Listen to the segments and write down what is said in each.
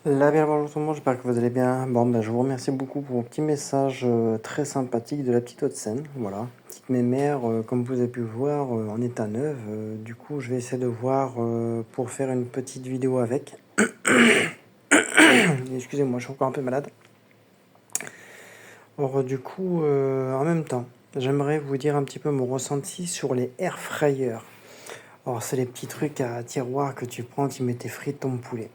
Bonjour tout le monde, j'espère que vous allez bien. Bon, ben, je vous remercie beaucoup pour vos petits messages très sympathiques de la petite Haute-Seine. Voilà, petite mémère, comme vous avez pu voir, en état neuf. Du coup, je vais essayer de voir pour faire une petite vidéo avec. Excusez-moi, je suis encore un peu malade. Alors, du coup, en même temps, j'aimerais vous dire un petit peu mon ressenti sur les air fryers. Alors, c'est les petits trucs à tiroir que tu prends, tu mets tes frites, ton poulet.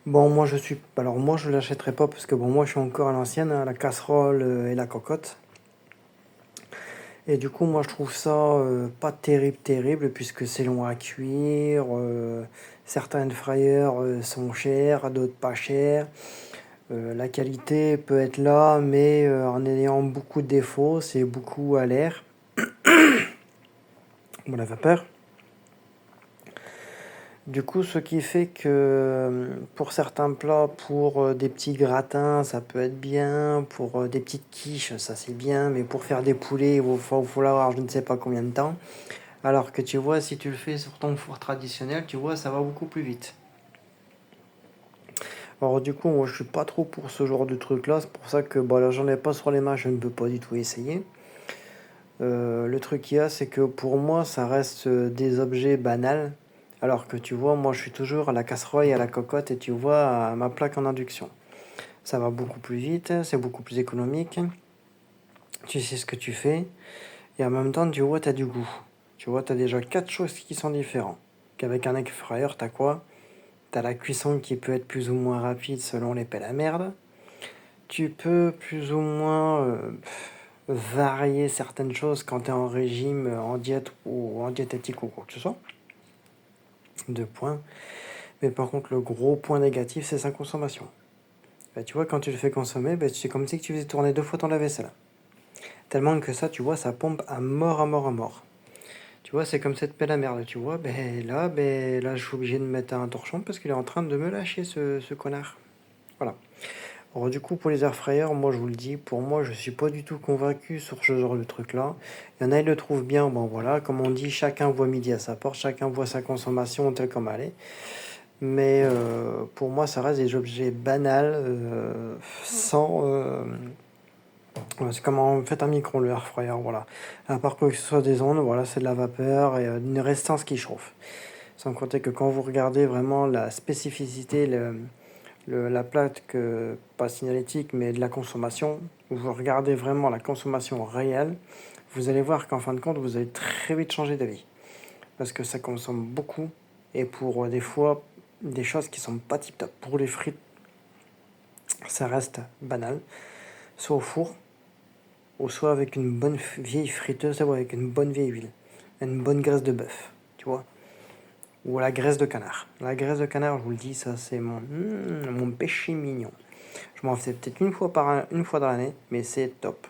Bon, moi, je l'achèterai pas parce que bon, moi, je suis encore à l'ancienne, hein, la casserole et la cocotte. Et du coup, moi, je trouve ça pas terrible, puisque c'est long à cuire. Certains fryers sont chers, d'autres pas chers. La qualité peut être là, mais en ayant beaucoup de défauts, c'est beaucoup à l'air. Bon, la vapeur. Du coup, ce qui fait que pour certains plats, pour des petits gratins, ça peut être bien. Pour des petites quiches, ça c'est bien. Mais pour faire des poulets, il faut l'avoir je ne sais pas combien de temps. Alors que tu vois, si tu le fais sur ton four traditionnel, tu vois, ça va beaucoup plus vite. Alors du coup, moi je suis pas trop pour ce genre de truc là. C'est pour ça que bah, là, j'en ai pas sur les mains, je ne peux pas du tout essayer. Le truc qu'il y a, c'est que pour moi, ça reste des objets banals. Alors que tu vois, moi je suis toujours à la casserole et à la cocotte et tu vois, à ma plaque en induction. Ça va beaucoup plus vite, c'est beaucoup plus économique. Tu sais ce que tu fais. Et en même temps, tu vois, tu as du goût. Tu vois, tu as déjà quatre choses qui sont différentes. Qu'avec un air fryer, tu as quoi? Tu as la cuisson qui peut être plus ou moins rapide selon les pelles à merde. Tu peux plus ou moins varier certaines choses quand tu es en régime, en diète ou en diététique ou quoi que ce soit. Deux points. Mais par contre, le gros point négatif, c'est sa consommation. Bah, tu vois, quand tu le fais consommer, bah, c'est comme si tu faisais tourner deux fois ton lave-vaisselle. Tellement que ça, tu vois, ça pompe à mort, à mort, à mort. Tu vois, c'est comme cette pelle à merde, tu vois. Ben là, je suis obligé de mettre un torchon parce qu'il est en train de me lâcher, ce connard. Voilà. Alors, du coup, pour les air fryers, moi, je vous le dis, pour moi, je suis pas du tout convaincu sur ce genre de truc-là. Il y en a, ils le trouvent bien. Bon, voilà, comme on dit, chacun voit midi à sa porte, chacun voit sa consommation telle comme elle est. Mais pour moi, ça reste des objets banals, sans. Ouais, c'est comme en fait un micro, le air fryer, voilà. À part que ce soit des ondes, voilà, c'est de la vapeur et une résistance qui chauffe. Sans compter que quand vous regardez vraiment la spécificité, la plaque, pas signalétique, mais de la consommation, vous regardez vraiment la consommation réelle, vous allez voir qu'en fin de compte, vous allez très vite changer d'avis. Parce que ça consomme beaucoup et pour des fois, des choses qui sont pas tip top. Pour les frites, ça reste banal, soit au four, ou soit avec une bonne vieille friteuse, avec une bonne vieille huile, une bonne graisse de bœuf, tu vois, ou la graisse de canard. La graisse de canard, je vous le dis, ça c'est mon péché mignon. Je m'en fais peut-être une fois dans l'année, mais c'est top.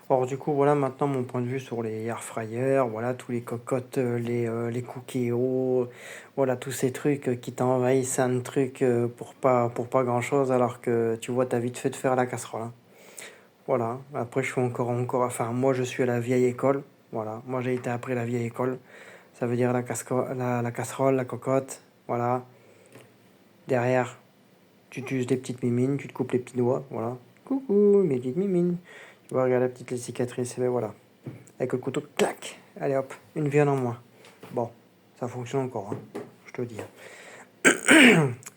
Or du coup, voilà maintenant mon point de vue sur les air fryers, voilà tous les cocottes, les cookies, voilà tous ces trucs qui t'envahissent un truc pour pas grand chose, alors que tu vois t'as vite fait de faire la casserole, hein. Voilà, après je suis enfin moi je suis à la vieille école, voilà, moi j'ai été appris à la vieille école, ça veut dire la casserole, la cocotte, voilà, derrière tu utilises des petites mimines, tu te coupes les petits doigts, voilà, coucou mes petites mimines, tu vois, regarde la petite les cicatrices, et ben voilà, avec le couteau, clac, allez hop, une viande en moins, bon, ça fonctionne encore, hein, je te le dis,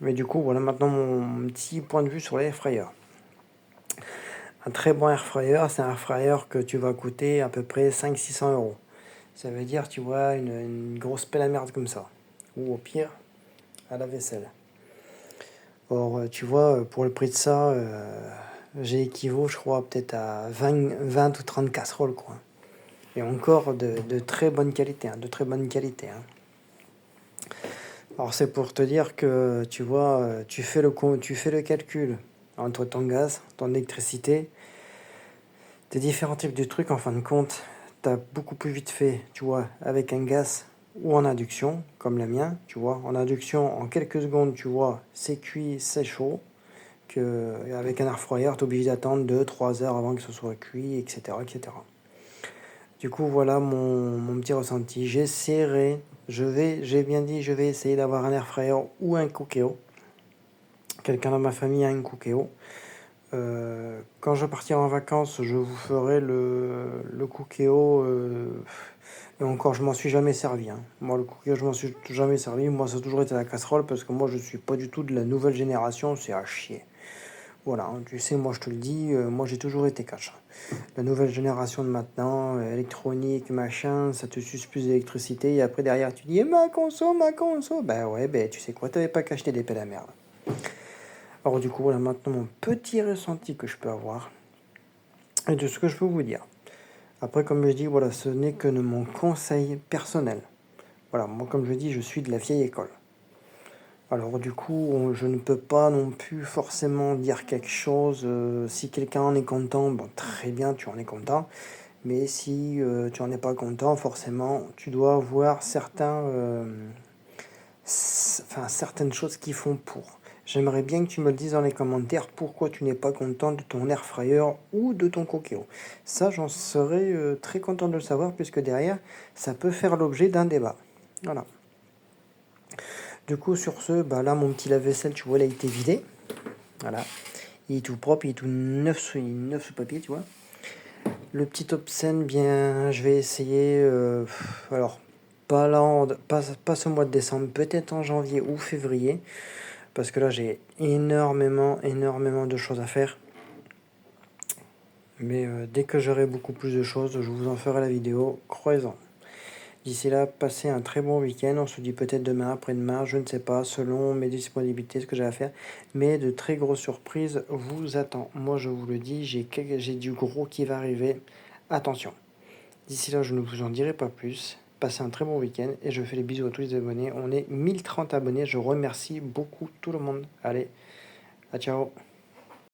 mais du coup voilà maintenant mon petit point de vue sur les air fryers. Un très bon air fryer, c'est un air fryer que tu vas coûter à peu près 500-600 euros. Ça veut dire, tu vois, une grosse pelle à merde comme ça. Ou au pire, à la vaisselle. Or, tu vois, pour le prix de ça, j'ai équivaut, je crois, peut-être à 20 ou 30 casseroles, quoi. Et encore de très bonne qualité, hein, de très bonne qualité, hein. Alors, c'est pour te dire que, tu vois, tu fais le calcul entre ton gaz, ton électricité, tes différents types de trucs, en fin de compte, t'as beaucoup plus vite fait, tu vois, avec un gaz ou en induction, comme le mien, tu vois. En induction, en quelques secondes, tu vois, c'est cuit, c'est chaud. Que avec un air fryer, t'es obligé d'attendre 2-3 heures avant que ce soit cuit, etc., etc. Du coup, voilà mon petit ressenti. J'ai bien dit, je vais essayer d'avoir un air fryer ou un Cookéo. Quelqu'un dans ma famille a un Cookéo. Quand je partirai en vacances, je vous ferai le Cookéo. Et encore, je m'en suis jamais servi. Hein. Moi, le Cookéo, je m'en suis jamais servi. Moi, ça a toujours été la casserole parce que moi, je suis pas du tout de la nouvelle génération. C'est à chier. Voilà, hein, tu sais, moi, je te le dis, moi, j'ai toujours été cash. La nouvelle génération de maintenant, électronique, machin, ça te suce plus d'électricité. Et après, derrière, tu dis, ma conso, ma conso. Ben ouais, ben tu sais quoi, t'avais pas qu'à acheter des pelles à merde. Alors du coup, voilà maintenant mon petit ressenti que je peux avoir et de ce que je peux vous dire. Après, comme je dis, voilà, ce n'est que de mon conseil personnel. Voilà, moi, comme je dis, je suis de la vieille école. Alors du coup, je ne peux pas non plus forcément dire quelque chose. Si quelqu'un en est content, bon, très bien, tu en es content. Mais si tu en es pas content, forcément, tu dois avoir certaines choses qui font pour. J'aimerais bien que tu me le dises dans les commentaires pourquoi tu n'es pas content de ton air fryer ou de ton Cookéo. Ça, j'en serais très content de le savoir puisque derrière, ça peut faire l'objet d'un débat. Voilà. Du coup, sur ce, bah là, mon petit lave-vaisselle, tu vois, il a été vidé. Voilà. Il est tout propre, il est tout neuf sous papier, tu vois. Le petit obscène, bien, je vais essayer. Alors, pas là, pas ce mois de décembre, peut-être en janvier ou février. Parce que là, j'ai énormément de choses à faire. Mais dès que j'aurai beaucoup plus de choses, je vous en ferai la vidéo. Croisons. D'ici là, passez un très bon week-end. On se dit peut-être demain, après-demain, je ne sais pas, selon mes disponibilités, ce que j'ai à faire. Mais de très grosses surprises vous attendent. Moi, je vous le dis, j'ai du gros qui va arriver. Attention. D'ici là, je ne vous en dirai pas plus. Passez un très bon week-end et je fais les bisous à tous les abonnés. On est 1030 abonnés. Je remercie beaucoup tout le monde. Allez, à ciao.